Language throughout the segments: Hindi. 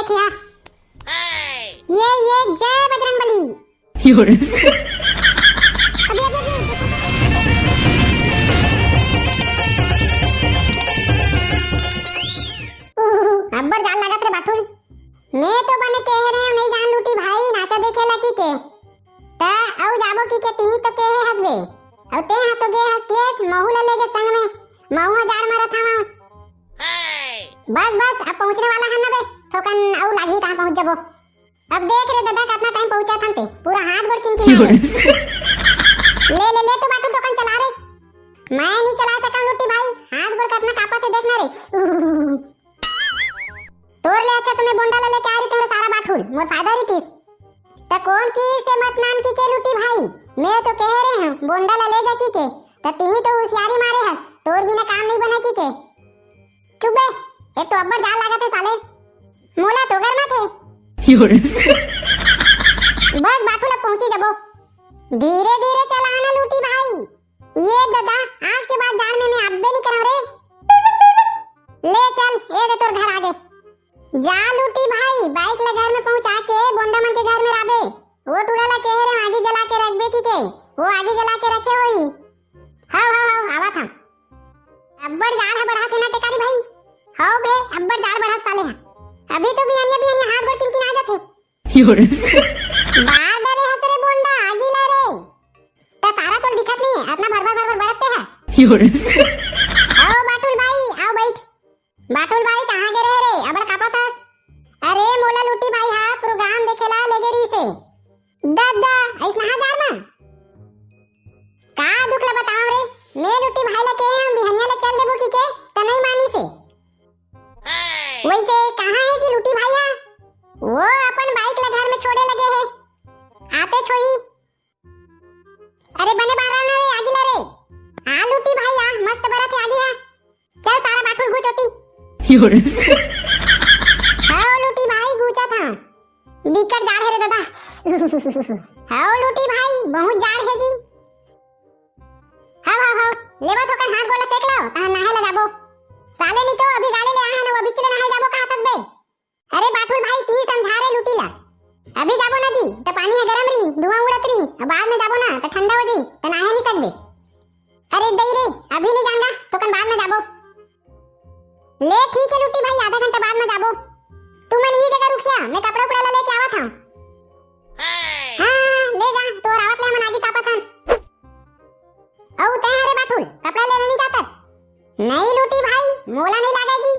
देखिए ये जय बजरंगबली। अब्बर जान लगा तेरे बाथुल मैं तो बने कह रहे हो नहीं जान लूटी भाई नाचा देखेला की के ता औ जाबो की के ती तो के हसबे औ ते हा तो गे हस के महू लेगे संग में महू जार मारा था बस अब पहुंचने वाला है ना बे थोकन औ लागी कहां पहुंच जबो। अब देख रे दादा कितना टाइम पहुंचा था ते पूरा हाथ भर किन ले तो बाटू थोकन चला रे मैं नहीं चला सका लूटी भाई हाथ भर कितना कापा थे देखना रे तोर ले अच्छा तुम्हें बोंडा ले लेके आ रही तुमने सारा बाठुल मोर फायदा रही थी तो कौन की से मत मान की के लूटी भाई मैं तो कह रहे हैं बोंडा ले जा की के तो ती तो होशियारी मारे हस तोर बिना काम नहीं बना की के चुप बे एक तो अब्बर जान लगा थे साले मोला तो घर में थे बस बाठुल अब पहुंची जबो धीरे धीरे चलाना लूटी भाई ये दादा आज के बाद जान में मैं अब्बे नहीं करूं रे ले चल ये दे तोर घर आगे जा लूटी भाई बाइक ले घर में पहुंचा के बोंडा मन के घर में राबे वो टुड़ाला के रे आगे जला के रख बे की के वो आगे जला के रखे होई हां आवा था अब्बर जान है बढ़ा के ना टेकारी भाई हां बे अब्बर जान बढ़ा साले हैं अभी तो भी अन्य हाथ भर किन आ जाते बार डरे हंस रे बोंडा आगे ला रे ता सारा तो दिखत नहीं है अपना भर बरतते हैं आओ बाटुल भाई आओ बैठ बाटुल भाई कहां गए रे अबर कापा था अरे मोला लूटी भाई हां प्रोग्राम देखेला लेगेरी से दादा ऐसना हजार में का दुख ला बताओ रे मैं लूटी भाई ला के हम बिहनिया ला चल देबो की के त नहीं मानी से वैसे कहां है जी लूटी भाई वो अपन बाइक ला घर में छोड़े लगे है आते छोई अरे बने बारा ना रे आगे ला रे हां लूटी भाई आ मस्त बरत आगे है चल सारा बाटुल गुचोती हां लूटी भाई गुचा था बिकट जार है रे दादा हां लूटी भाई बहुत जार है जी हां लेबो तो कर हाथ गोला सेक लो ता नहाए ला जाबो साले नहीं तो अभी गाले ले आया ना वो बिचले नहाए जाबो का हतस बे अरे बाटुल भाई ती समझा रे लूटी ला अभी जाबो ना जी तो पानी है गरम रही धुआं उड़त रही अब बाद में जाबो ना तो ठंडा हो जी तो नहाए नहीं सकबे अरे दई रे अभी नहीं जाऊंगा तो कन बाद में जाबो ले ठीक है लूटी भाई आधा घंटा बाद में जाबो तू मन ये जगह रुक जा मैं कपड़ा उपड़ा लेके आवा था हां ले जा तो रावत ले मन आगे कापा था औ ते रे बाटुल कपड़ा लेने नहीं जाता नहीं लूटी भाई मोला नहीं लागा जी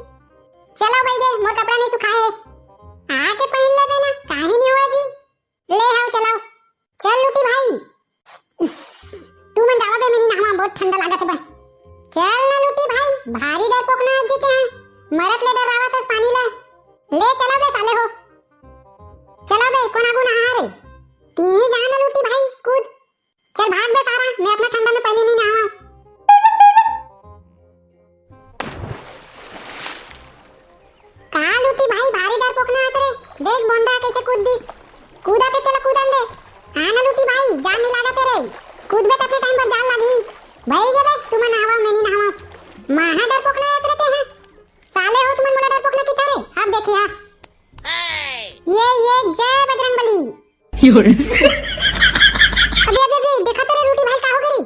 चलो भाई गे मोर कपड़ा नहीं सुखा है आके पहन ले बेना काहे नहीं हुआ जी ले आओ चलो चल लूटी भाई तू मन जावा बे मैं नहीं नहावा बहुत ठंडा लागत है भाई चल ना लूटी भाई भारी डरपोक ना जीते हैं मरत ले डरावत है पानी ले चलो बे साले हो चलो बे कोना गुना रे ती जान लूटी भाई कूद चल भाग बे सारा मैं अपना ठंडा में पहले नहीं नहावा का लूटी भाई भारी डरपोक ना रे देख बोंडा कैसे कूद दी कूदा के चला कूदन दे आना लूटी भाई जान नहीं लगा तेरे कूद बे अपने टाइम पर जान लगी भाई ये बे तुम नहावा मैं नहीं नहावा महा डरपोक ना रहते हैं साले हो तुम मोला डरपोक ना की तरह अब देखिए ये जय बजरंगबली अभी देखा तेरे लूटी भाई का हो गई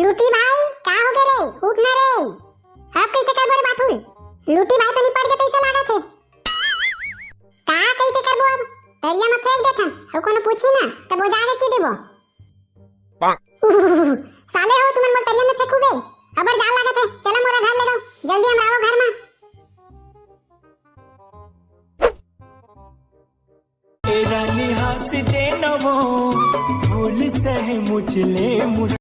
लूटी भाई का हो गए रे उठ ना रे अब कैसे कर बोरे बाटुल लूटी भाई तो नहीं पड़ के कैसे लागा थे का कैसे करबो अब तरिया में फेंक देथन और कोनो पूछी ना तब वो जाके की देबो साले हो तुम मोर तरिया में फेंकू बे अबर जान लागत है चलो मोरा घर ले लो जल्दी हम आओ घर में रानी हंस दे नवो फूल सह मुझले